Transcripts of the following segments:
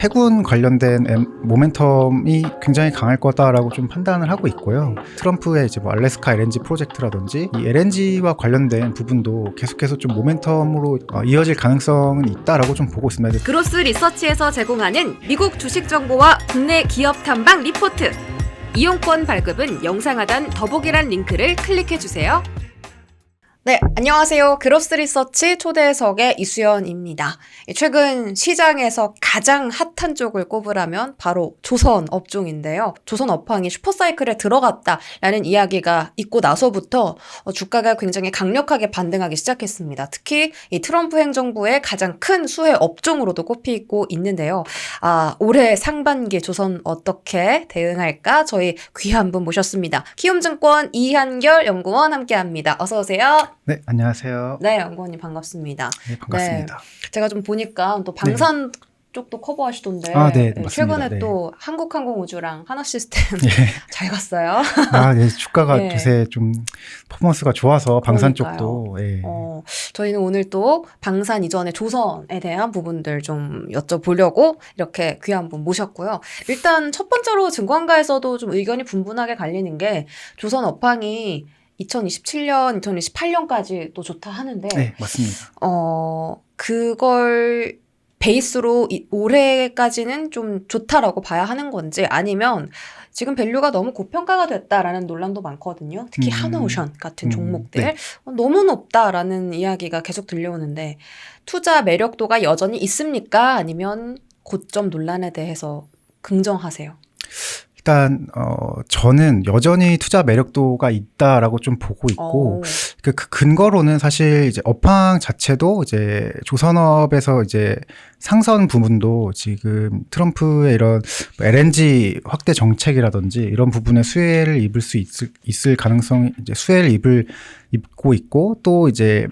해군 관련된 모멘텀이 굉장히 강할 거다라고 좀 판단을 하고 있고요. 트럼프의 이제 뭐 알래스카 LNG 프로젝트라든지 이 LNG와 관련된 부분도 계속해서 좀 모멘텀으로 이어질 가능성은 있다라고 좀 보고 있습니다. 그로스 리서치에서 제공하는 미국 주식 정보와 국내 기업 탐방 리포트. 이용권 발급은 영상 하단 더보기란 링크를 클릭해 주세요. 네, 안녕하세요. 그로스 리서치 초대석의 이수연입니다. 최근 시장에서 가장 핫한 쪽을 꼽으라면 바로 조선 업종인데요. 조선 업황이 슈퍼사이클에 들어갔다라는 이야기가 있고 나서부터 주가가 굉장히 강력하게 반등하기 시작했습니다. 특히 이 트럼프 행정부의 가장 큰 수혜 업종으로도 꼽히고 있는데요. 올해 상반기 조선 어떻게 대응할까? 저희 귀한 분 모셨습니다. 키움증권 이한결 연구원 함께합니다. 어서 오세요. 네, 안녕하세요. 네, 연구원님 반갑습니다. 네, 반갑습니다. 네, 제가 좀 보니까 또 방산 쪽도 커버하시던데 네, 네, 맞습니다. 최근에 네. 또 한국항공우주랑 하나시스템 예. 잘 갔어요. 네, 주가가 네. 요새 좀 퍼포먼스가 좋아서 방산 그러니까요. 쪽도 저희는 오늘 또 방산 이전의 조선에 대한 부분들 좀 여쭤보려고 이렇게 귀한 분 모셨고요. 일단 첫 번째로 증권가에서도 좀 의견이 분분하게 갈리는 게 조선 업황이 2027년, 2028년까지 또 좋다 하는데 네, 맞습니다. 그걸 베이스로 올해까지는 좀 좋다라고 봐야 하는 건지 아니면 지금 밸류가 너무 고평가가 됐다라는 논란도 많거든요. 특히 하나오션 같은 종목들 네. 너무 높다라는 이야기가 계속 들려오는데 투자 매력도가 여전히 있습니까? 아니면 고점 논란에 대해서 긍정하세요? 일단 저는 여전히 투자 매력도가 있다라고 좀 보고 있고 그 근거로는 사실 이제 업황 자체도 이제 조선업에서 이제 상선 부분도 지금 트럼프의 이런 LNG 확대 정책이라든지 이런 부분에 수혜를 입을 수 있을 가능성이 이제 수혜를 입고 있고 또 이제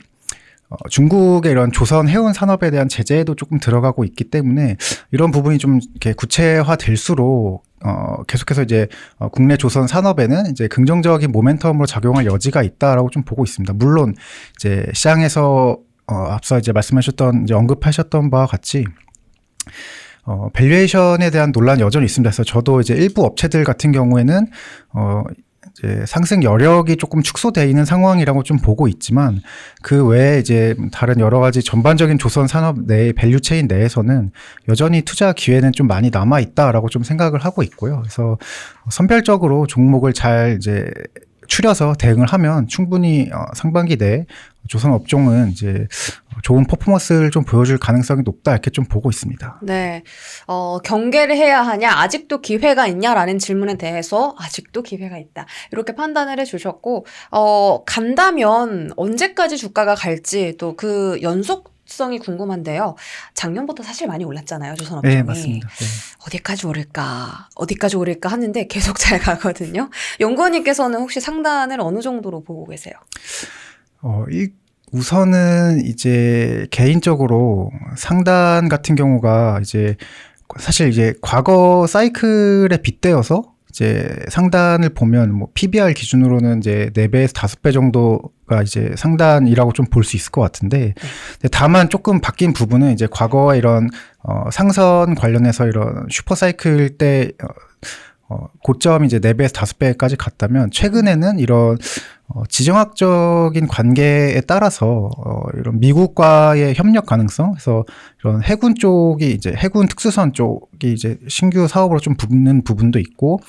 중국의 이런 조선 해운 산업에 대한 제재도 조금 들어가고 있기 때문에 이런 부분이 좀 이렇게 구체화될수록 계속해서 이제 국내 조선 산업에는 이제 긍정적인 모멘텀으로 작용할 여지가 있다라고 좀 보고 있습니다. 물론 이제 시장에서 앞서 이제 말씀하셨던 이제 언급하셨던 바와 같이 밸류에이션에 대한 논란이 여전히 있습니다. 그래서 저도 이제 일부 업체들 같은 경우에는 이제 상승 여력이 조금 축소되어 있는 상황이라고 좀 보고 있지만 그 외에 이제 다른 여러 가지 전반적인 조선 산업 내의 밸류 체인 내에서는 여전히 투자 기회는 좀 많이 남아 있다라고 좀 생각을 하고 있고요. 그래서 선별적으로 종목을 잘 이제 추려서 대응을 하면 충분히 상반기 내에 조선 업종은 이제 좋은 퍼포먼스를 좀 보여줄 가능성이 높다 이렇게 좀 보고 있습니다. 네, 경계를 해야 하냐, 아직도 기회가 있냐라는 질문에 대해서 아직도 기회가 있다 이렇게 판단을 해주셨고 간다면 언제까지 주가가 갈지 또 그 연속성이 궁금한데요. 작년부터 사실 많이 올랐잖아요, 조선업종이. 네, 맞습니다. 네. 어디까지 오를까 하는데 계속 잘 가거든요. 연구원님께서는 혹시 상단을 어느 정도로 보고 계세요? 우선은 이제 개인적으로 상단 같은 경우가 이제 사실 이제 과거 사이클에 빗대어서 이제 상단을 보면 뭐 PBR 기준으로는 이제 4배에서 5배 정도가 이제 상단이라고 좀 볼 수 있을 것 같은데 다만 조금 바뀐 부분은 이제 과거와 이런 상선 관련해서 이런 슈퍼 사이클 때 고점이 이제 4배에서 5배까지 갔다면 최근에는 이런 지정학적인 관계에 따라서 이런 미국과의 협력 가능성, 그래서 이런 해군 쪽이 이제 해군 특수선 쪽이 이제 신규 사업으로 좀 붙는 부분도 있고,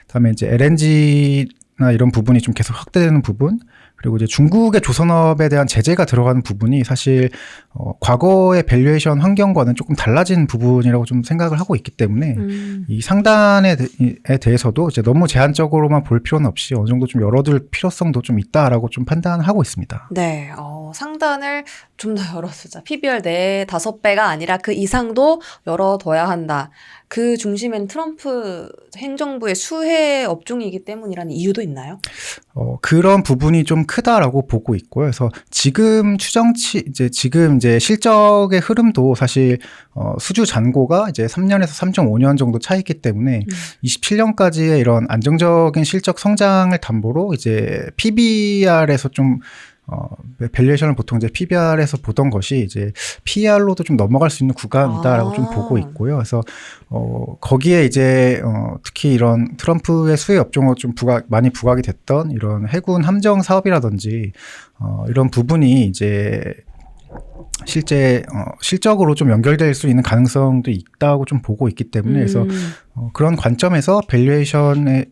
그다음에 이제 LNG나 이런 부분이 좀 계속 확대되는 부분, 그리고 이제 중국의 조선업에 대한 제재가 들어가는 부분이 사실 과거의 밸류에이션 환경과는 조금 달라진 부분이라고 좀 생각을 하고 있기 때문에 이 상단에 대해서도 이제 너무 제한적으로만 볼 필요는 없이 어느 정도 좀 열어둘 필요성도 좀 있다라고 좀 판단하고 있습니다. 네, 상단을 좀 더 열어두자. PBR 4, 5배가 아니라 그 이상도 열어둬야 한다. 그 중심엔 트럼프 행정부의 수혜 업종이기 때문이라는 이유도 있나요? 그런 부분이 좀 크다라고 보고 있고요. 그래서 지금 지금 이제 실적의 흐름도 사실 수주 잔고가 이제 3년에서 3.5년 정도 차이기 때문에 27년까지의 이런 안정적인 실적 성장을 담보로 이제 PBR에서 좀 밸류에이션을 보통 이제 PBR에서 보던 것이 이제 PER로도 좀 넘어갈 수 있는 구간이다라고 좀 보고 있고요. 그래서 거기에 이제 특히 이런 트럼프의 수혜 업종으로 좀 많이 부각이 됐던 이런 해군 함정 사업이라든지 이런 부분이 이제 실제 실적으로 좀 연결될 수 있는 가능성도 있다고 좀 보고 있기 때문에 그래서 그런 관점에서 밸류에이션의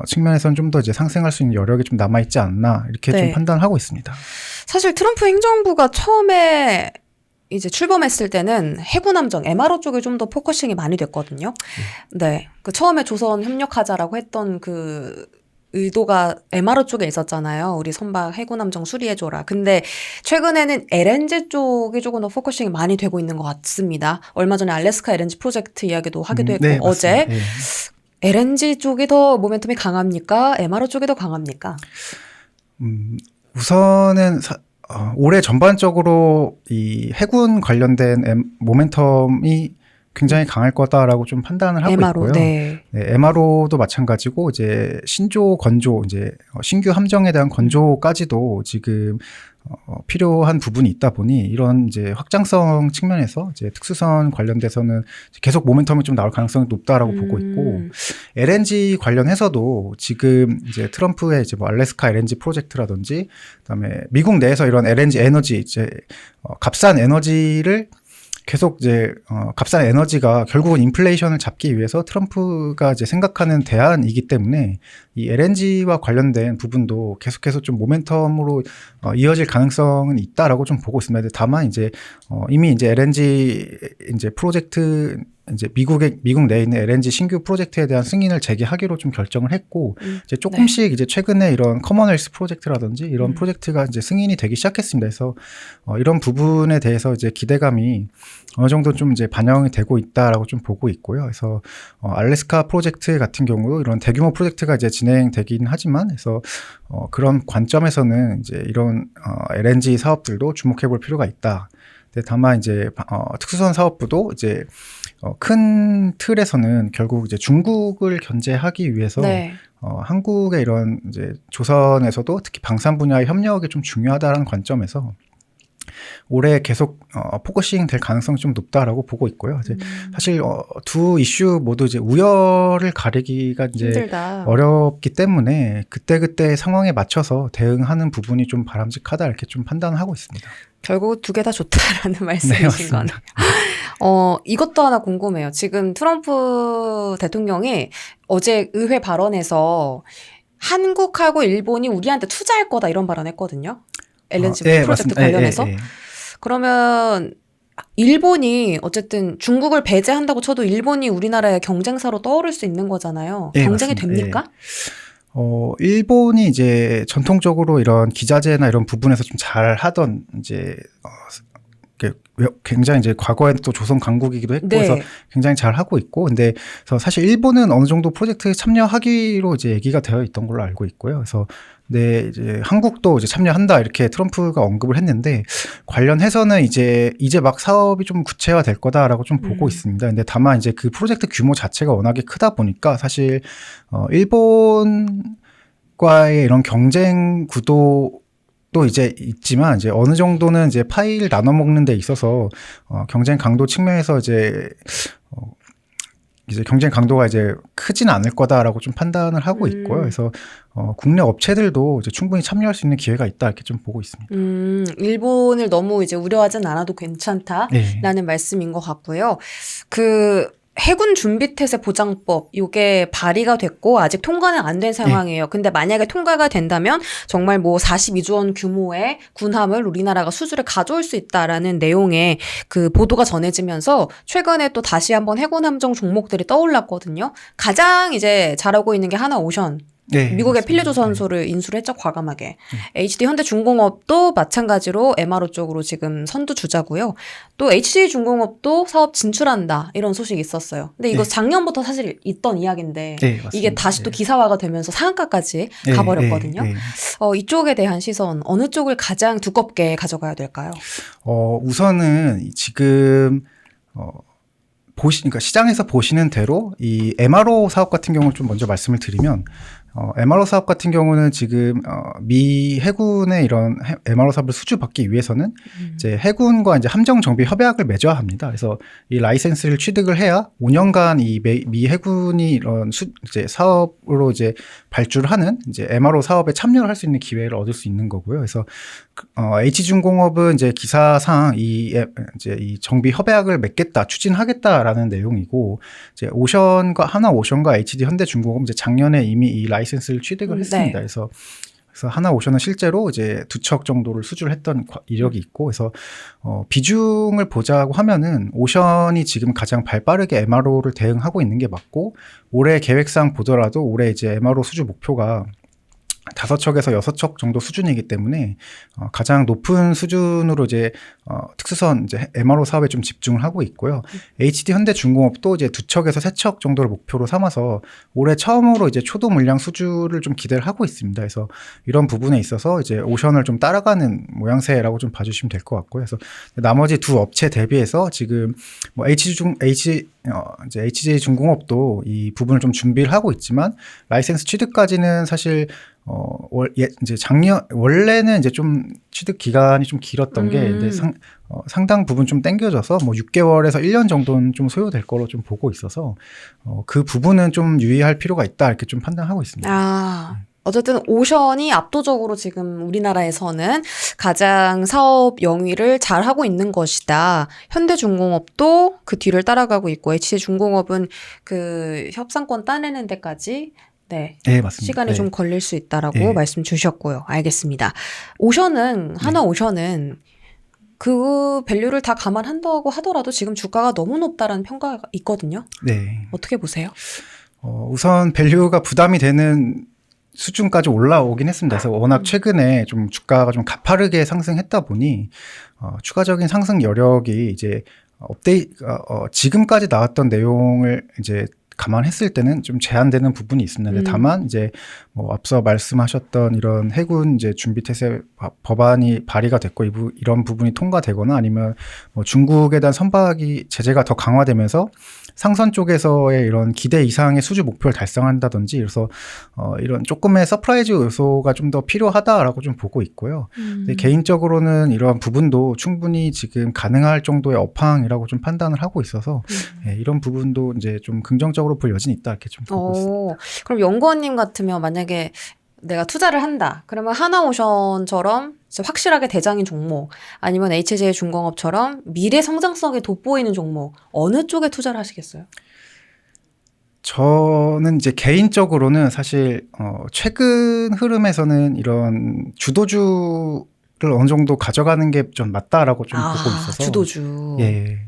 측면에서는 좀 더 이제 상승할 수 있는 여력이 좀 남아 있지 않나 이렇게 좀 판단하고 있습니다. 사실 트럼프 행정부가 처음에 이제 출범했을 때는 해군 함정 MRO 쪽에 좀 더 포커싱이 많이 됐거든요. 네, 그 처음에 조선 협력하자라고 했던 그 의도가 MRO 쪽에 있었잖아요. 우리 선박 해군함정 수리해줘라. 근데 최근에는 LNG 쪽이 조금 더 포커싱이 많이 되고 있는 것 같습니다. 얼마 전에 알래스카 LNG 프로젝트 이야기도 하기도 했고 네, 어제 네. LNG 쪽이 더 모멘텀이 강합니까? MRO 쪽이 더 강합니까? 우선은 올해 전반적으로 이 해군 관련된 모멘텀이 굉장히 강할 거다라고 좀 판단을 하고 MRO, 있고요. 네. 네, MRO도 마찬가지고 이제 신조 건조 이제 신규 함정에 대한 건조까지도 지금 필요한 부분이 있다 보니 이런 이제 확장성 측면에서 이제 특수선 관련돼서는 계속 모멘텀이 좀 나올 가능성이 높다라고 보고 있고 LNG 관련해서도 지금 이제 트럼프의 이제 뭐 알래스카 LNG 프로젝트라든지 그다음에 미국 내에서 이런 LNG 에너지 이제 값싼 에너지를 계속 이제 값싼 에너지가 결국은 인플레이션을 잡기 위해서 트럼프가 이제 생각하는 대안이기 때문에 이 LNG와 관련된 부분도 계속해서 좀 모멘텀으로 이어질 가능성은 있다라고 좀 보고 있습니다. 다만 이제 이미 이제 LNG 이제 프로젝트 이제 미국 내에 있는 LNG 신규 프로젝트에 대한 승인을 재개하기로 좀 결정을 했고 이제 조금씩 네. 이제 최근에 이런 커먼웰스 프로젝트라든지 이런 프로젝트가 이제 승인이 되기 시작했습니다. 그래서 이런 부분에 대해서 이제 기대감이 어느 정도 좀 이제 반영이 되고 있다라고 좀 보고 있고요. 그래서 알래스카 프로젝트 같은 경우도 이런 대규모 프로젝트가 이제 진행되긴 하지만 그래서 그런 관점에서는 이제 이런 LNG 사업들도 주목해 볼 필요가 있다. 근데 다만 이제 특수선 사업부도 이제 큰 틀에서는 결국 이제 중국을 견제하기 위해서 네. 한국의 이런 이제 조선에서도 특히 방산 분야의 협력이 좀 중요하다라는 관점에서 올해 계속 포커싱 될 가능성이 좀 높다라고 보고 있고요. 이제 사실 두 이슈 모두 이제 우열을 가리기가 이제 힘들다. 어렵기 때문에 그때 상황에 맞춰서 대응하는 부분이 좀 바람직하다 이렇게 좀 판단하고 있습니다. 결국 두 개 다 좋다라는 말씀이신 거네요. 이것도 하나 궁금해요. 지금 트럼프 대통령이 어제 의회 발언에서 한국하고 일본이 우리한테 투자할 거다 이런 발언했거든요. LNG 네, 프로젝트 맞습니다. 관련해서. 예. 그러면 일본이 어쨌든 중국을 배제한다고 쳐도 일본이 우리나라의 경쟁사로 떠오를 수 있는 거잖아요. 예, 경쟁이 맞습니다. 됩니까? 일본이 이제 전통적으로 이런 기자재나 이런 부분에서 좀 잘 하던 이제 굉장히 이제 과거에 또 조선 강국이기도 했고 네. 그래서 굉장히 잘 하고 있고 근데 그래서 사실 일본은 어느 정도 프로젝트에 참여하기로 이제 얘기가 되어 있던 걸로 알고 있고요. 그래서 네, 이제 한국도 이제 참여한다 이렇게 트럼프가 언급을 했는데 관련해서는 이제 막 사업이 좀 구체화될 거다라고 좀 보고 있습니다. 근데 다만 이제 그 프로젝트 규모 자체가 워낙에 크다 보니까 사실 일본과의 이런 경쟁 구도 또 이제 있지만 이제 어느 정도는 이제 파일 나눠 먹는 데 있어서 경쟁 강도 측면에서 이제 경쟁 강도가 이제 크지는 않을 거다라고 좀 판단을 하고 있고요. 그래서 국내 업체들도 이제 충분히 참여할 수 있는 기회가 있다 이렇게 좀 보고 있습니다. 일본을 너무 이제 우려하진 않아도 괜찮다라는 네. 말씀인 것 같고요. 그 해군 준비태세 보장법 이게 발의가 됐고 아직 통과는 안 된 상황이에요. 근데 만약에 통과가 된다면 정말 뭐 42조 원 규모의 군함을 우리나라가 수주를 가져올 수 있다라는 내용의 그 보도가 전해지면서 최근에 또 다시 한번 해군 함정 종목들이 떠올랐거든요. 가장 이제 잘하고 있는 게 하나오션. 네, 미국의 맞습니다. 필리조선소를 인수를 했죠, 과감하게. HD 현대중공업도 마찬가지로 MRO 쪽으로 지금 선두주자고요. 또 HD중공업도 사업 진출한다 이런 소식이 있었어요. 근데 이거 네. 작년부터 사실 있던 이야기인데 네, 맞습니다. 이게 다시 또 네. 기사화가 되면서 상한가까지 네, 가버렸거든요. 네, 네. 이쪽에 대한 시선 어느 쪽을 가장 두껍게 가져가야 될까요? 우선은 지금 그러니까 시장에서 보시는 대로 이 MRO 사업 같은 경우를 좀 먼저 말씀을 드리면 MRO 사업 같은 경우는 지금 미 해군의 이런 MRO 사업을 수주받기 위해서는 이제 해군과 이제 함정 정비 협약을 맺어야 합니다. 그래서 이 라이센스를 취득을 해야 5년간 이 미 해군이 이런 이제 사업으로 이제 발주하는 이제 MRO 사업에 참여를 할 수 있는 기회를 얻을 수 있는 거고요. 그래서 H중공업은 이제 기사상 이제 이 정비 협약을 맺겠다, 추진하겠다라는 내용이고, 이제 하나오션과 HD 현대중공업 이제 작년에 이미 이 라이센스를 취득을 했습니다. 그래서 하나오션은 실제로 이제 2척 정도를 수주를 했던 이력이 있고, 그래서 비중을 보자고 하면은 오션이 지금 가장 발빠르게 MRO를 대응하고 있는 게 맞고, 올해 계획상 보더라도 올해 이제 MRO 수주 목표가 5척에서 6척 정도 수준이기 때문에 가장 높은 수준으로 이제 특수선 이제 MRO 사업에 좀 집중을 하고 있고요. HD 현대중공업도 이제 2척에서 3척 정도를 목표로 삼아서 올해 처음으로 이제 초도 물량 수주를 좀 기대를 하고 있습니다. 그래서 이런 부분에 있어서 이제 오션을 좀 따라가는 모양새라고 좀 봐주시면 될 것 같고요. 그래서 나머지 두 업체 대비해서 지금 뭐 이제 HJ중공업도 이 부분을 좀 준비를 하고 있지만, 라이센스 취득까지는 사실 이제 원래는 이제 좀 취득 기간이 좀 길었던 게, 근데 상당 부분 좀 땡겨져서 뭐 6개월에서 1년 정도는 좀 소요될 거로 좀 보고 있어서, 그 부분은 좀 유의할 필요가 있다, 이렇게 좀 판단하고 있습니다. 어쨌든 오션이 압도적으로 지금 우리나라에서는 가장 사업 영위를 잘 하고 있는 것이다. 현대중공업도 그 뒤를 따라가고 있고, HJ중공업은 그 협상권 따내는 데까지 네, 맞습니다. 시간이 좀 걸릴 수 있다라고 말씀 주셨고요. 알겠습니다. 하나오션은 그 밸류를 다 감안한다고 하더라도 지금 주가가 너무 높다라는 평가가 있거든요. 네. 어떻게 보세요? 우선 밸류가 부담이 되는 수준까지 올라오긴 했습니다. 그래서 워낙 최근에 좀 주가가 좀 가파르게 상승했다 보니 추가적인 상승 여력이 이제 지금까지 나왔던 내용을 이제 감안했을 때는 좀 제한되는 부분이 있습니다. 다만 이제 뭐 앞서 말씀하셨던 이런 해군 이제 준비태세 법안이 발의가 됐고 이런 부분이 통과되거나, 아니면 뭐 중국에 대한 선박이 제재가 더 강화되면서 상선 쪽에서의 이런 기대 이상의 수주 목표를 달성한다든지, 그래서 이런 조금의 서프라이즈 요소가 좀 더 필요하다라고 좀 보고 있고요. 근데 개인적으로는 이러한 부분도 충분히 지금 가능할 정도의 업황이라고 좀 판단을 하고 있어서 이런 부분도 이제 좀 긍정적으로 볼 여지는 있다, 이렇게 좀 보고 있습니다. 그럼 연구원님 같으면 만약에 내가 투자를 한다, 그러면 하나오션처럼 확실하게 대장인 종목, 아니면 HJ중공업처럼 미래 성장성이 돋보이는 종목, 어느 쪽에 투자를 하시겠어요? 저는 이제 개인적으로는 사실 최근 흐름에서는 이런 주도주를 어느 정도 가져가는 게 좀 맞다라고 좀 보고 있어서. 주도주. 예.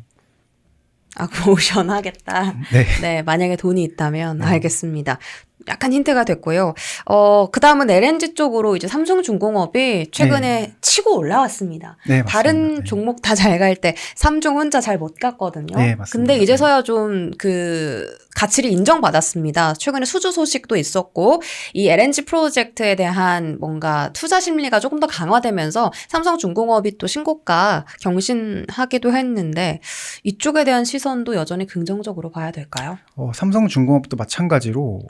그럼 오션 하겠다. 네, 만약에 돈이 있다면. 알겠습니다. 약간 힌트가 됐고요. 그 다음은 LNG 쪽으로 이제 삼성중공업이 최근에 치고 올라왔습니다. 다른 종목 다 잘 갈 때 삼중 혼자 잘 못 갔거든요. 근데 이제서야 좀 그 가치를 인정받았습니다. 최근에 수주 소식도 있었고, 이 LNG 프로젝트에 대한 뭔가 투자 심리가 조금 더 강화되면서 삼성중공업이 또 신고가 경신하기도 했는데, 이쪽에 대한 시선도 여전히 긍정적으로 봐야 될까요? 삼성중공업도 마찬가지로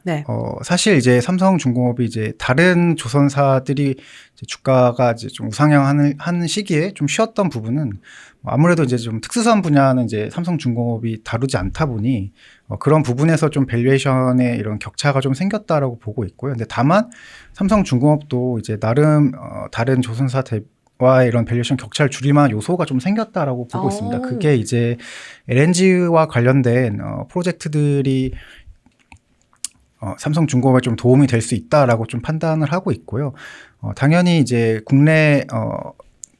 사실 이제 삼성중공업이 이제 다른 조선사들이 이제 주가가 이제 좀 우상향하는 시기에 좀 쉬었던 부분은 아무래도 이제 좀 특수선 분야는 이제 삼성중공업이 다루지 않다 보니 그런 부분에서 좀 밸류에이션의 이런 격차가 좀 생겼다라고 보고 있고요. 근데 다만 삼성중공업도 이제 나름 다른 조선사 와의 이런 밸류에이션 격차를 줄일 만한 요소가 좀 생겼다라고 보고 있습니다. 그게 이제 LNG와 관련된 프로젝트들이 삼성중공업에 좀 도움이 될 수 있다라고 좀 판단을 하고 있고요. 당연히 이제 국내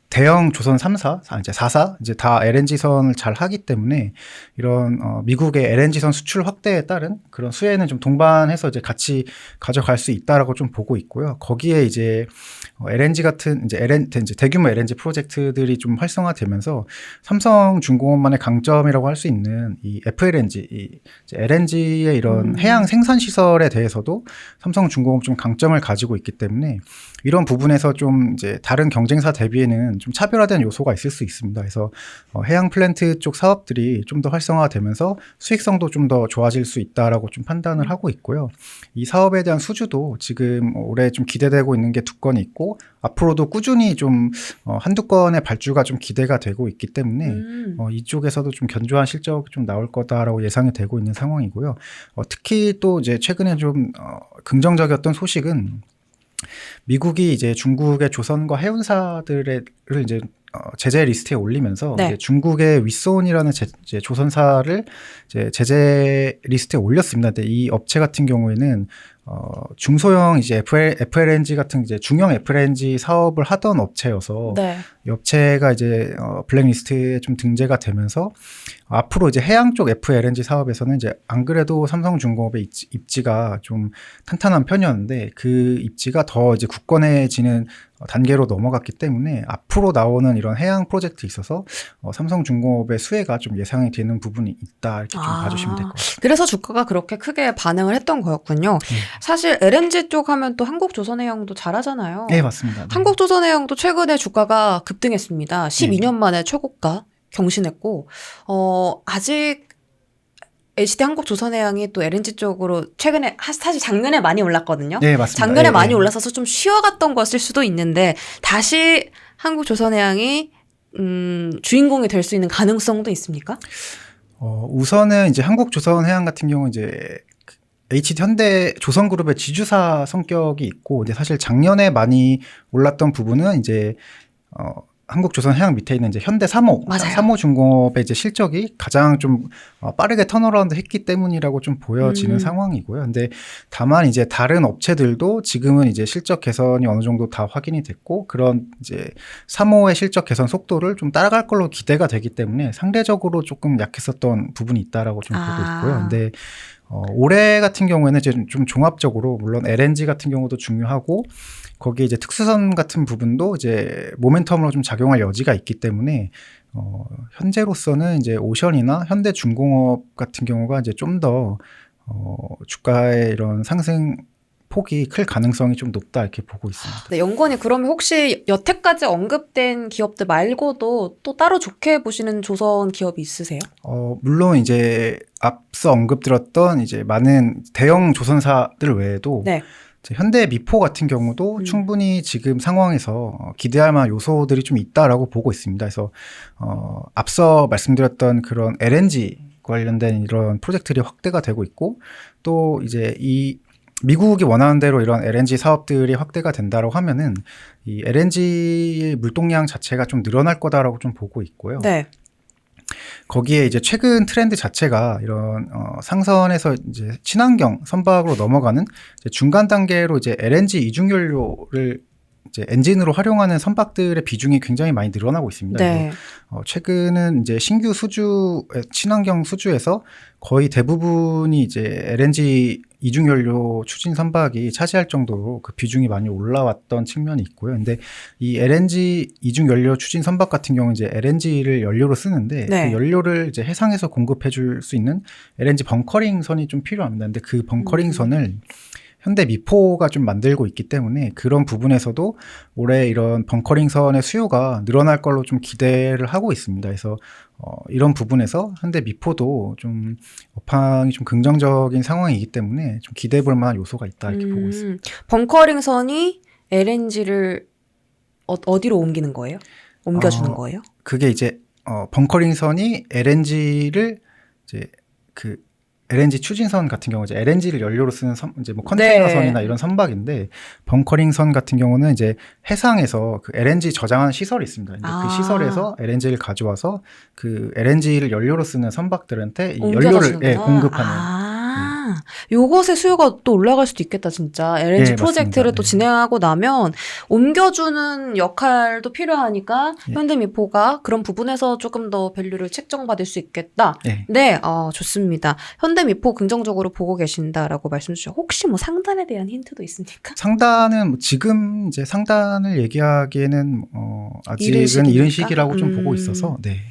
대형 조선 3사, 이제 4사, 이제 다 LNG선을 잘 하기 때문에 이런 미국의 LNG선 수출 확대에 따른 그런 수혜는 좀 동반해서 이제 같이 가져갈 수 있다라고 좀 보고 있고요. 거기에 이제 LNG 같은 이제 대규모 LNG 프로젝트들이 좀 활성화되면서 삼성중공업만의 강점이라고 할 수 있는 이 FLNG, 이제 LNG의 이런 해양 생산 시설에 대해서도 삼성중공업 좀 강점을 가지고 있기 때문에 이런 부분에서 좀 이제 다른 경쟁사 대비에는 좀 차별화된 요소가 있을 수 있습니다. 그래서 해양 플랜트 쪽 사업들이 좀 더 활성화되면서 수익성도 좀 더 좋아질 수 있다라고 좀 판단을 하고 있고요. 이 사업에 대한 수주도 지금 올해 좀 기대되고 있는 게 2건이 있고 앞으로도 꾸준히 좀 한두 건의 발주가 좀 기대가 되고 있기 때문에 이쪽에서도 좀 견조한 실적이 좀 나올 거다라고 예상이 되고 있는 상황이고요. 특히 또 이제 최근에 좀 긍정적이었던 소식은 미국이 이제 중국의 조선과 해운사들을 이제 제재 리스트에 올리면서 네. 이제 중국의 윗손이라는 이제 조선사를 이제 제재 리스트에 올렸습니다. 근데 이 업체 같은 경우에는 중소형 이제 FLNG 같은 이제 중형 FLNG 사업을 하던 업체여서 네. 이 업체가 이제 블랙리스트에 좀 등재가 되면서 앞으로 이제 해양 쪽 FLNG 사업에서는 이제 안 그래도 삼성중공업의 입지가 좀 탄탄한 편이었는데 그 입지가 더 이제 굳건해지는 단계로 넘어갔기 때문에 앞으로 나오는 이런 해양 프로젝트에 있어서 삼성중공업의 수혜가 좀 예상이 되는 부분이 있다 이렇게 좀 봐주시면 될 것 같아요. 그래서 주가가 그렇게 크게 반응을 했던 거였군요. 사실 LNG 쪽 하면 또 한국조선해양도 잘하잖아요. 네, 맞습니다. 네. 한국조선해양도 최근에 주가가 급등했습니다. 12년 만에 최고가 경신했고 아직 HD 한국조선해양이 또 LNG 쪽으로 최근에 사실 작년에 많이 올랐거든요. 네, 맞습니다. 작년에 네, 많이 네. 올라서서 좀 쉬어갔던 것일 수도 있는데 다시 한국조선해양이 주인공이 될 수 있는 가능성도 있습니까? 우선은 이제 한국조선해양 같은 경우 이제 HD 현대 조선그룹의 지주사 성격이 있고, 근데 사실 작년에 많이 올랐던 부분은 이제 한국조선해양 밑에 있는 이제 현대 3호, 맞아요. 3호중공업의 이제 실적이 가장 좀 빠르게 턴어라운드 했기 때문이라고 좀 보여지는 상황이고요. 근데 다만 이제 다른 업체들도 지금은 이제 실적 개선이 어느 정도 다 확인이 됐고, 그런 이제 3호의 실적 개선 속도를 좀 따라갈 걸로 기대가 되기 때문에 상대적으로 조금 약했었던 부분이 있다라고 좀 보고 있고요. 근데 올해 같은 경우에는 이제 좀 종합적으로 물론 LNG 같은 경우도 중요하고 거기에 이제 특수선 같은 부분도 이제 모멘텀으로 좀 작용할 여지가 있기 때문에 현재로서는 이제 오션이나 현대중공업 같은 경우가 이제 좀 더 주가의 이런 상승 폭이 클 가능성이 좀 높다 이렇게 보고 있습니다. 네, 연구원이 그러면 혹시 여태까지 언급된 기업들 말고도 또 따로 좋게 보시는 조선 기업이 있으세요? 물론 이제 앞서 언급드렸던 이제 많은 대형 조선사들 외에도 네. 현대 미포 같은 경우도 충분히 지금 상황에서 기대할 만한 요소들이 좀 있다라고 보고 있습니다. 그래서 앞서 말씀드렸던 그런 LNG 관련된 이런 프로젝트들이 확대가 되고 있고 또 이제 이 미국이 원하는 대로 이런 LNG 사업들이 확대가 된다고 하면은 이 LNG 물동량 자체가 좀 늘어날 거다라고 좀 보고 있고요. 네. 거기에 이제 최근 트렌드 자체가 이런 상선에서 이제 친환경 선박으로 넘어가는 이제 중간 단계로 이제 LNG 이중 연료를 이제 엔진으로 활용하는 선박들의 비중이 굉장히 많이 늘어나고 있습니다. 네. 최근은 이제 신규 수주 친환경 수주에서 거의 대부분이 이제 LNG 이중 연료 추진 선박이 차지할 정도로 그 비중이 많이 올라왔던 측면이 있고요. 근데 이 LNG 이중 연료 추진 선박 같은 경우는 이제 LNG를 연료로 쓰는데 네. 그 연료를 이제 해상에서 공급해 줄 수 있는 LNG 벙커링 선이 좀 필요합니다. 근데 그 벙커링 선을 현대 미포가 좀 만들고 있기 때문에 그런 부분에서도 올해 이런 벙커링 선의 수요가 늘어날 걸로 좀 기대를 하고 있습니다. 그래서 이런 부분에서 현대 미포도 좀 업황이 좀 긍정적인 상황이기 때문에 좀 기대해 볼 만한 요소가 있다 이렇게 보고 있습니다. 벙커링 선이 LNG를 어디로 옮기는 거예요? 옮겨주는 거예요? 그게 이제 벙커링 선이 LNG를 이제 그 LNG 추진선 같은 경우 이제 LNG를 연료로 쓰는 이제 뭐 컨테이너선이나 네. 이런 선박인데 벙커링 선 같은 경우는 이제 해상에서 그 LNG 저장하는 시설이 있습니다. 근데 그 시설에서 LNG를 가져와서 그 LNG를 연료로 쓰는 선박들한테 이 연료를 공급하는. 요것의 수요가 또 올라갈 수도 있겠다, 진짜. LNG 네, 프로젝트를 맞습니다. 또 네. 진행하고 나면 옮겨주는 역할도 필요하니까 현대미포가 그런 부분에서 조금 더 밸류를 책정받을 수 있겠다. 네. 네, 좋습니다. 현대미포 긍정적으로 보고 계신다라고 말씀 주셨고 혹시 뭐 상단에 대한 힌트도 있습니까? 상단은 뭐 지금 이제 상단을 얘기하기에는 아직은 이른 이른 시기니까? 시기라고 좀 보고 있어서 네.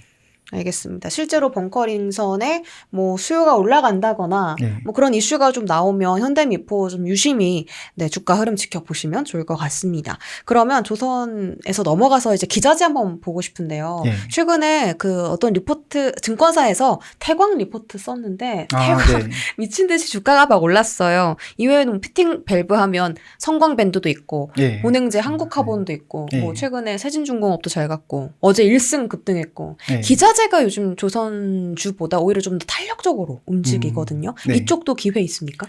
알겠습니다. 실제로 벙커링선에 뭐 수요가 올라간다거나 네. 뭐 그런 이슈가 좀 나오면 현대미포 좀 유심히 네, 주가 흐름 지켜보시면 좋을 것 같습니다. 그러면 조선에서 넘어가서 이제 기자재 한번 보고 싶은데요. 네. 최근에 그 어떤 리포트 증권사에서 태광 리포트 썼는데 태광 네. 미친 듯이 주가가 막 올랐어요. 이외에는 피팅 밸브 하면 성광밴드도 있고 네. 본행제 한국카본도 있고 네. 뭐 최근에 세진중공업도 잘 갔고 어제 1승 급등했고 네. 기자재가 요즘 조선주보다 오히려 좀 더 탄력적으로 움직이거든요. 네. 이쪽도 기회 있습니까?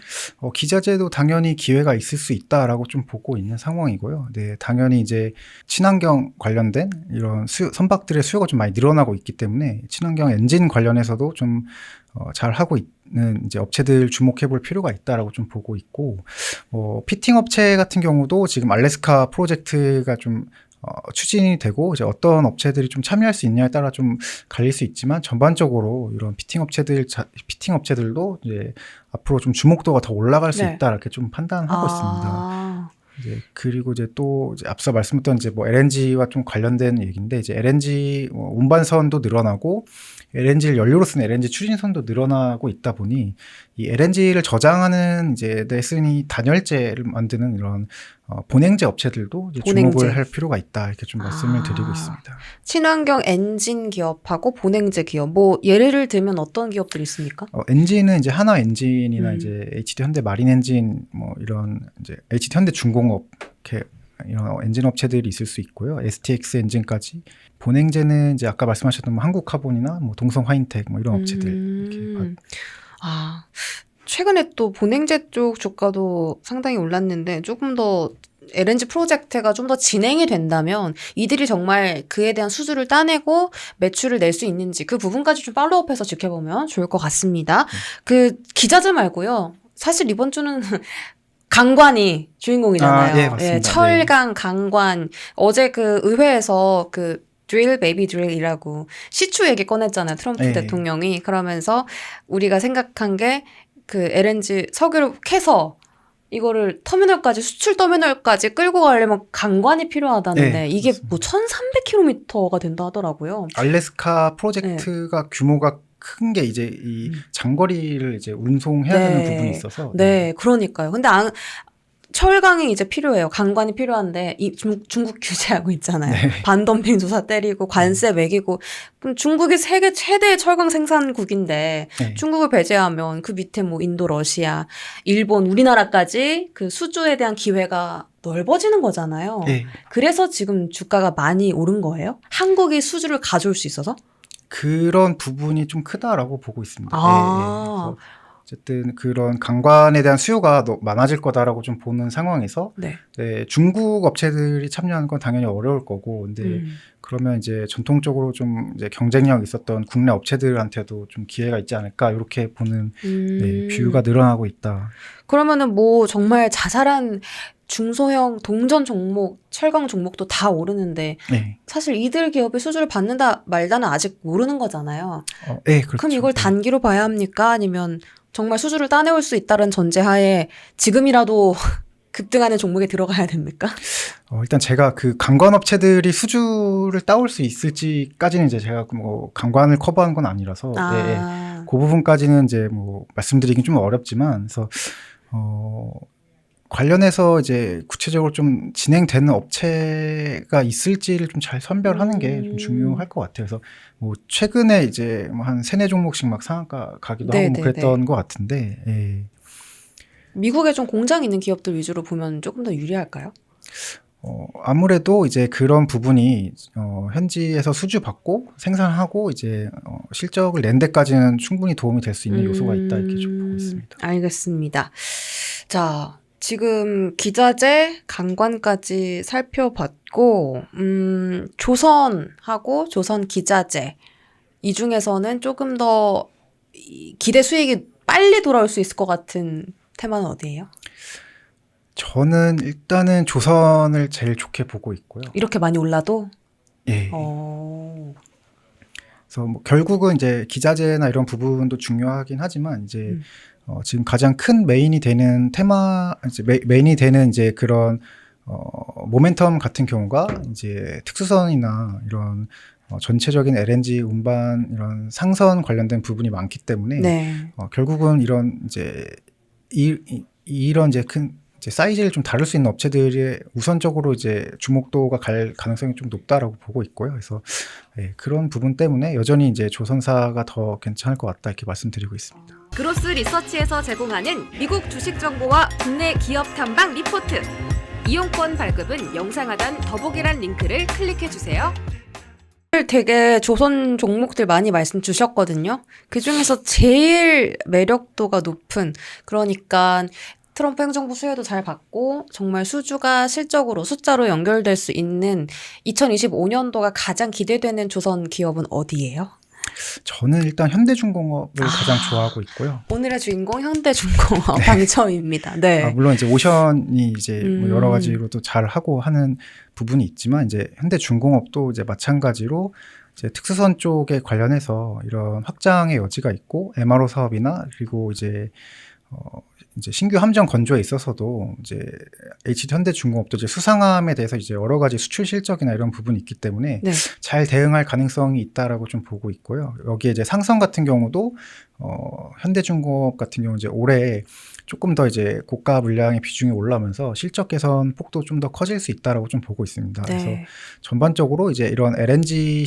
기자재도 당연히 기회가 있을 수 있다라고 좀 보고 있는 상황이고요. 네, 당연히 이제 친환경 관련된 이런 선박들의 수요가 좀 많이 늘어나고 있기 때문에 친환경 엔진 관련해서도 좀 잘 하고 있는 이제 업체들 주목해 볼 필요가 있다라고 좀 보고 있고, 피팅 업체 같은 경우도 지금 알래스카 프로젝트가 좀 추진이 되고 이제 어떤 업체들이 좀 참여할 수 있냐에 따라 좀 갈릴 수 있지만 전반적으로 이런 피팅 업체들도 이제 앞으로 좀 주목도가 더 올라갈 수 네. 있다 이렇게 좀 판단하고 있습니다. 아, 이제 그리고 이제 또 이제 앞서 말씀드렸던 이제 뭐 LNG와 좀 관련된 얘기인데 이제 LNG 운반선도 늘어나고 LNG를 연료로 쓰는 LNG 추진선도 늘어나고 있다 보니 이 LNG를 저장하는 이제 데 쓰니 단열재를 만드는 이런 본행제 업체들도 이제 본행제. 주목을 할 필요가 있다 이렇게 좀 말씀을 드리고 있습니다. 친환경 엔진 기업하고 본행제 기업 뭐 예를 들면 어떤 기업들이 있습니까? 엔진은 이제 하나 엔진이나 음. 이제 HD 현대 마린 엔진 뭐 이런 이제 HD 현대 중공업 이렇게 이런 엔진 업체들이 있을 수 있고요. STX 엔진까지. 본행제는 이제 아까 말씀하셨던 뭐 한국카본이나 뭐 동성 화인텍 뭐 이런 업체들 이렇게 최근에 또 본행제 쪽 주가도 상당히 올랐는데 조금 더 LNG 프로젝트가 좀 더 진행이 된다면 이들이 정말 그에 대한 수주를 따내고 매출을 낼 수 있는지 그 부분까지 좀 팔로우업해서 지켜보면 좋을 것 같습니다. 그 기자재 말고요. 사실 이번 주는 강관이 주인공이잖아요. 예, 맞습니다. 철강, 강관. 어제 그 의회에서 그 드릴 베이비 드릴이라고 시추 얘기 꺼냈잖아요. 트럼프 네. 대통령이. 그러면서 우리가 생각한 게 그 LNG 석유를 캐서 이거를 터미널까지 수출 터미널까지 끌고 가려면 강관이 필요하다는데 네, 이게 맞습니다. 뭐 1,300km가 된다 하더라고요. 알래스카 프로젝트가 규모가 큰 게 이제 이 장거리를 이제 운송해야 네. 되는 부분이 있어서 네, 그러니까요. 근데 철강이 이제 필요해요. 강관이 필요한데 중국 규제하고 있잖아요. 네. 반덤핑 조사 때리고 관세 매기고 그럼 중국이 세계 최대의 철강 생산국인데 네. 중국을 배제하면 그 밑에 뭐 인도, 러시아, 일본, 우리나라까지 그 수주에 대한 기회가 넓어지는 거잖아요. 네. 그래서 지금 주가가 많이 오른 거예요? 한국이 수주를 가져올 수 있어서? 그런 부분이 좀 크다라고 보고 있습니다. 아. 그래서 어쨌든 그런 강관에 대한 수요가 많아질 거다라고 좀 보는 상황에서 네. 중국 업체들이 참여하는 건 당연히 어려울 거고, 근데 그러면 이제 전통적으로 좀 이제 경쟁력 있었던 국내 업체들한테도 좀 기회가 있지 않을까 이렇게 보는 뷰가 늘어나고 있다. 그러면은 뭐 정말 자잘한 중소형 동전 종목, 철강 종목도 다 오르는데 네. 사실 이들 기업이 수주를 받는다 말다는 아직 모르는 거잖아요. 네, 그렇죠. 그럼 이걸 네. 단기로 봐야 합니까? 아니면 정말 수주를 따내올 수 있다는 전제하에 지금이라도 급등하는 종목에 들어가야 됩니까? 일단 제가 그 강관 업체들이 수주를 따올 수 있을지까지는 이제 제가 뭐 강관을 커버한 건 아니라서 그 부분까지는 이제 뭐 말씀드리긴 좀 어렵지만 그래서 관련해서 이제 구체적으로 좀 진행되는 업체가 있을지를 좀 잘 선별하는 게 좀 중요할 것 같아요. 그래서 뭐 최근에 이제 뭐 한 3-4종목씩 막 상한가 가기도 하고 뭐 그랬던 것 같은데. 예. 미국에 좀 공장 있는 기업들 위주로 보면 조금 더 유리할까요? 아무래도 이제 그런 부분이 현지에서 수주 받고 생산하고 이제 실적을 낸 데까지는 충분히 도움이 될 수 있는 요소가 있다 이렇게 좀 보고 있습니다. 알겠습니다. 자, 지금 기자재, 강관까지 살펴봤고 조선하고 조선 기자재 이 중에서는 조금 더 기대 수익이 빨리 돌아올 수 있을 것 같은 테마는 어디예요? 저는 일단은 조선을 제일 좋게 보고 있고요. 이렇게 많이 올라도? 예. 그래서 뭐 결국은 이제 기자재나 이런 부분도 중요하긴 하지만 이제 지금 가장 큰 메인이 되는 이제 메인이 되는 이제 그런 모멘텀 같은 경우가 이제 특수선이나 이런 전체적인 LNG 운반 이런 상선 관련된 부분이 많기 때문에 네. 결국은 이런 이제 이런 이제 큰 이제 사이즈를 좀 다룰 수 있는 업체들이 우선적으로 이제 주목도가 갈 가능성이 좀 높다라고 보고 있고요. 그래서 그런 부분 때문에 여전히 이제 조선사가 더 괜찮을 것 같다 이렇게 말씀드리고 있습니다. 그로스 리서치에서 제공하는 미국 주식 정보와 국내 기업 탐방 리포트. 이용권 발급은 영상 하단 더보기란 링크를 클릭해 주세요. 되게 조선 종목들 많이 말씀 주셨거든요. 그 중에서 제일 매력도가 높은, 그러니까 트럼프 행정부 수혜도 잘 받고 정말 수주가 실적으로 숫자로 연결될 수 있는 2025년도가 가장 기대되는 조선 기업은 어디예요? 저는 일단 현대중공업을 가장 좋아하고 있고요. 오늘의 주인공 현대중공업 당첨입니다. 네. 물론 이제 오션이 이제 뭐 여러 가지로도 잘 하고 하는 부분이 있지만 이제 현대중공업도 이제 마찬가지로 이제 특수선 쪽에 관련해서 이런 확장의 여지가 있고 MRO 사업이나 그리고 이제 신규 함정 건조에 있어서도 이제 HD 현대중공업도 이제 수상함에 대해서 이제 여러 가지 수출 실적이나 이런 부분이 있기 때문에 네. 잘 대응할 가능성이 있다라고 좀 보고 있고요. 여기에 이제 상선 같은 경우도 현대중공업 같은 경우 이제 올해 조금 더 이제 고가 물량의 비중이 올라오면서 실적 개선 폭도 좀 더 커질 수 있다라고 좀 보고 있습니다. 네. 그래서 전반적으로 이제 이런 LNG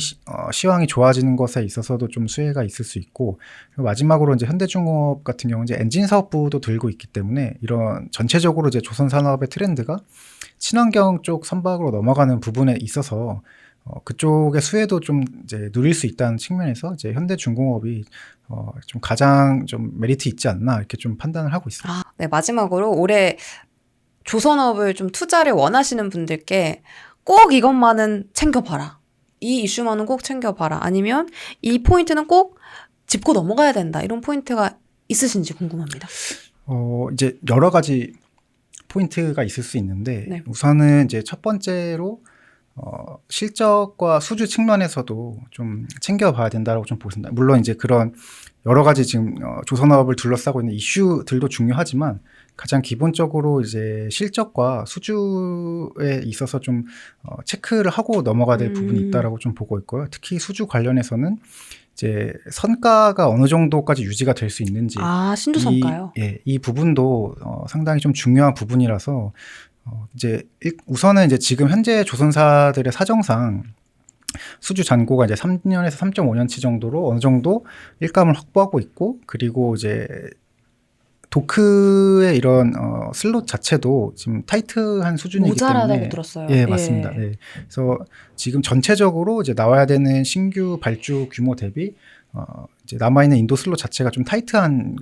시황이 좋아지는 것에 있어서도 좀 수혜가 있을 수 있고, 그리고 마지막으로 이제 현대중공업 같은 경우 이제 엔진 사업부도 들고 있기 때문에 이런 전체적으로 이제 조선 산업의 트렌드가 친환경 쪽 선박으로 넘어가는 부분에 있어서 그쪽의 수혜도 좀 이제 누릴 수 있다는 측면에서 이제 현대중공업이 좀 가장 좀 메리트 있지 않나 이렇게 좀 판단을 하고 있습니다. 네, 마지막으로 올해 조선업을 좀 투자를 원하시는 분들께 꼭 이것만은 챙겨봐라. 이 이슈만은 꼭 챙겨봐라. 아니면 이 포인트는 꼭 짚고 넘어가야 된다. 이런 포인트가 있으신지 궁금합니다. 이제 여러 가지 포인트가 있을 수 있는데 네. 우선은 이제 첫 번째로 실적과 수주 측면에서도 좀 챙겨봐야 된다고 좀 보겠습니다. 물론 이제 그런 여러 가지 지금 조선업을 둘러싸고 있는 이슈들도 중요하지만 가장 기본적으로 이제 실적과 수주에 있어서 좀 체크를 하고 넘어가야 될 부분이 있다라고 좀 보고 있고요. 특히 수주 관련해서는 이제 선가가 어느 정도까지 유지가 될 수 있는지 신주 선가요? 이 부분도 상당히 좀 중요한 부분이라서 이제 우선은 이제 지금 현재 조선사들의 사정상 수주 잔고가 이제 3년에서 3.5년치 정도로 어느 정도 일감을 확보하고 있고, 그리고 이제 도크의 이런 슬롯 자체도 지금 타이트한 수준이기 모자라다고 때문에 들었어요. 예, 맞습니다. 예. 그래서 지금 전체적으로 이제 나와야 되는 신규 발주 규모 대비 이제 남아있는 인도 슬롯 자체가 좀 타이트한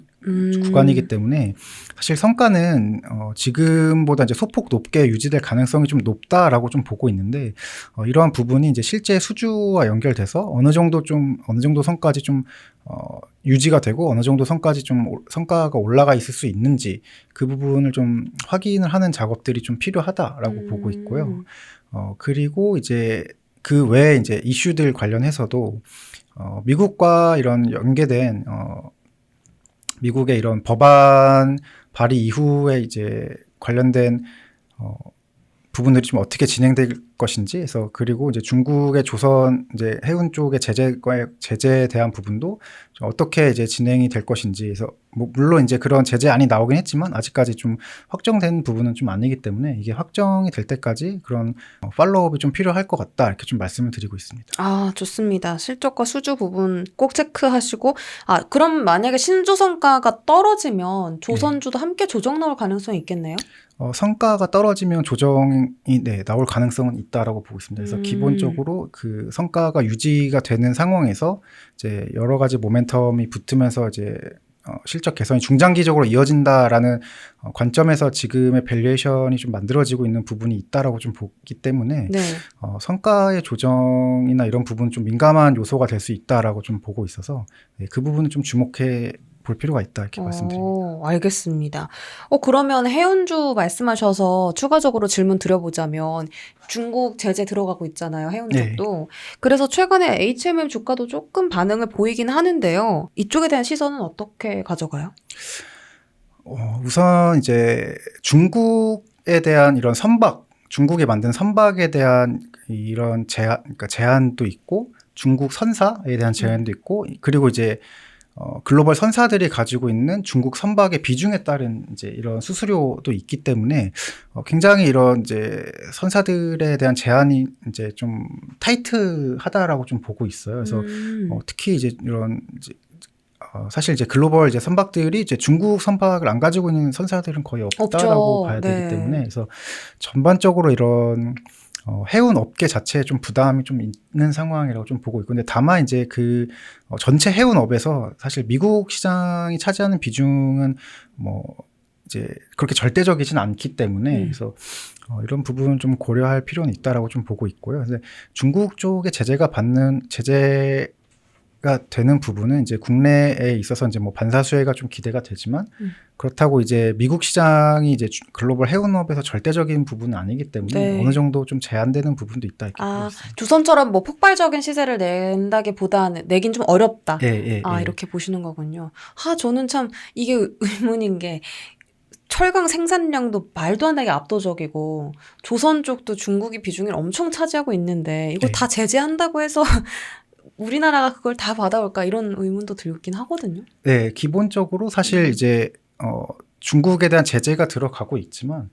구간이기 때문에 사실 성과는 지금보다 이제 소폭 높게 유지될 가능성이 좀 높다라고 좀 보고 있는데 이러한 부분이 이제 실제 수주와 연결돼서 어느 정도 선까지 좀 유지가 되고 어느 정도 선까지 좀 성과가 올라가 있을 수 있는지 그 부분을 좀 확인을 하는 작업들이 좀 필요하다라고 보고 있고요. 그리고 이제 그 외에 이제 이슈들 관련해서도 미국과 이런 연계된 미국의 이런 법안 발의 이후에 이제 관련된 부분들이 좀 어떻게 진행될 것인지, 그래서 그리고 이제 중국의 조선 이제 해운 쪽의 제재에 대한 부분도 좀 어떻게 이제 진행이 될 것인지, 그래서 뭐 물론 이제 그런 제재안이 나오긴 했지만 아직까지 좀 확정된 부분은 좀 아니기 때문에 이게 확정이 될 때까지 그런 팔로우업이 좀 필요할 것 같다 이렇게 좀 말씀을 드리고 있습니다. 좋습니다. 실적과 수주 부분 꼭 체크하시고, 그럼 만약에 신주 성과가 떨어지면 조선주도 함께 조정 나올 가능성이 있겠네요? 성과가 떨어지면 조정이 나올 가능성은 있다라고 보고 있습니다. 그래서 기본적으로 그 성과가 유지가 되는 상황에서 이제 여러 가지 모멘텀이 붙으면서 이제 실적 개선이 중장기적으로 이어진다라는 관점에서 지금의 밸류에이션이 좀 만들어지고 있는 부분이 있다라고 좀 보기 때문에 네. 성과의 조정이나 이런 부분 좀 민감한 요소가 될 수 있다라고 좀 보고 있어서 그 부분은 좀 주목해 볼 필요가 있다 이렇게 말씀드립니다. 알겠습니다. 그러면 해운주 말씀하셔서 추가적으로 질문 드려보자면 중국 제재 들어가고 있잖아요. 해운 쪽도. 그래서 최근에 HMM 주가도 조금 반응을 보이긴 하는데요. 이쪽에 대한 시선은 어떻게 가져가요? 우선 이제 중국에 대한 이런 중국이 만든 선박에 대한 이런 그러니까 제한도 있고, 중국 선사에 대한 제한도 있고, 그리고 이제 글로벌 선사들이 가지고 있는 중국 선박의 비중에 따른 이제 이런 수수료도 있기 때문에 굉장히 이런 이제 선사들에 대한 제한이 이제 좀 타이트하다라고 좀 보고 있어요. 그래서 특히 이제 이런 이제 사실 이제 글로벌 이제 선박들이 이제 중국 선박을 안 가지고 있는 선사들은 거의 없다라고 없죠. 봐야 네. 되기 때문에, 그래서 전반적으로 이런 해운 업계 자체에 좀 부담이 좀 있는 상황이라고 좀 보고 있고, 근데 다만 이제 그 전체 해운업에서 사실 미국 시장이 차지하는 비중은 뭐 이제 그렇게 절대적이진 않기 때문에, 그래서 이런 부분은 좀 고려할 필요는 있다라고 좀 보고 있고요. 그래서 중국 쪽에 제재가 되는 부분은 이제 국내에 있어서 이제 뭐 반사수혜가 좀 기대가 되지만, 그렇다고 이제 미국 시장이 이제 글로벌 해운업에서 절대적인 부분은 아니기 때문에 네. 어느 정도 좀 제한되는 부분도 있다 이렇게 보고 있습니다. 조선처럼 뭐 폭발적인 시세를 낸다기보다는 내긴 좀 어렵다. 예. 이렇게 보시는 거군요. 저는 참 이게 의문인 게 철강 생산량도 말도 안 되게 압도적이고 조선 쪽도 중국이 비중을 엄청 차지하고 있는데 이거 네. 다 제재한다고 해서 우리나라가 그걸 다 받아올까 이런 의문도 들긴 하거든요. 네, 기본적으로 사실 이제 중국에 대한 제재가 들어가고 있지만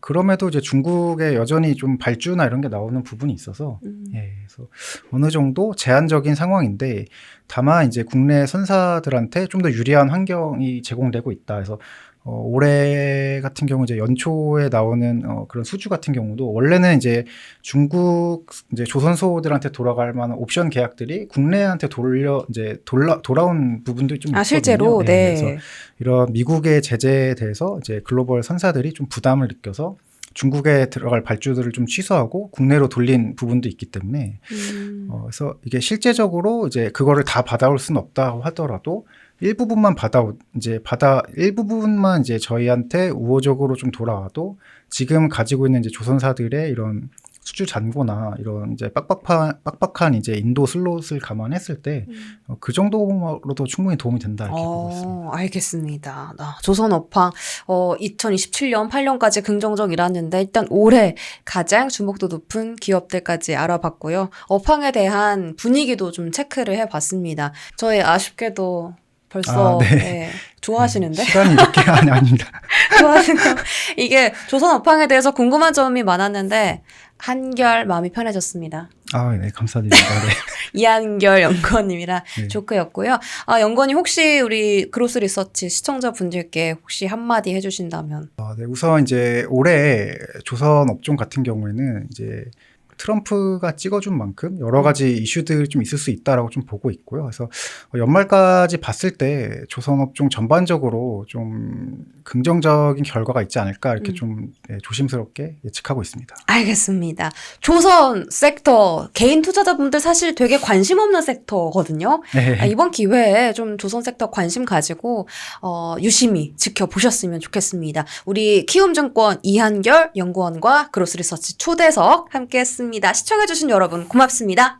그럼에도 이제 중국에 여전히 좀 발주나 이런 게 나오는 부분이 있어서 예, 그래서 어느 정도 제한적인 상황인데, 다만 이제 국내 선사들한테 좀 더 유리한 환경이 제공되고 있다. 그래서 올해 같은 경우 이제 연초에 나오는 그런 수주 같은 경우도 원래는 이제 중국 이제 조선소들한테 돌아갈 만한 옵션 계약들이 국내한테 돌아온 부분도 좀 있거든요. 실제로 예, 네. 그래서 이런 미국의 제재에 대해서 이제 글로벌 선사들이 좀 부담을 느껴서 중국에 들어갈 발주들을 좀 취소하고 국내로 돌린 부분도 있기 때문에 그래서 이게 실제적으로 이제 그거를 다 받아올 수는 없다고 하더라도 일부분만 일부분만 이제 저희한테 우호적으로 좀 돌아와도 지금 가지고 있는 이제 조선사들의 이런 수주 잔고나 이런 이제 빡빡한 이제 인도 슬롯을 감안했을 때 그 정도로도 충분히 도움이 된다 이렇게 보고 있습니다. 알겠습니다. 조선 업황 2027년 8년까지 긍정적이라는데 일단 올해 가장 주목도 높은 기업들까지 알아봤고요. 업황에 대한 분위기도 좀 체크를 해봤습니다. 저희 아쉽게도 벌써 네. 좋아하시는데? 시간이 이렇게 아닙니다. 좋아하시네요. 이게 조선 업황에 대해서 궁금한 점이 많았는데 한결 마음이 편해졌습니다. 네, 감사드립니다. 네. 이한결 연구원님이랑 네. 조크였고요. 연구원님 혹시 우리 그로스 리서치 시청자분들께 혹시 한마디 해주신다면? 네, 우선 이제 올해 조선 업종 같은 경우에는 이제 트럼프가 찍어준 만큼 여러 가지 이슈들이 좀 있을 수 있다라고 좀 보고 있고요. 그래서 연말까지 봤을 때 조선업종 전반적으로 좀 긍정적인 결과가 있지 않을까 이렇게 좀 조심스럽게 예측하고 있습니다. 알겠습니다. 조선 섹터 개인 투자자분들 사실 되게 관심 없는 섹터거든요. 네. 이번 기회에 좀 조선 섹터 관심 가지고 유심히 지켜보셨으면 좋겠습니다. 우리 키움증권 이한결 연구원과 그로스 리서치 초대석 함께했습니다. 시청해주신 여러분 고맙습니다.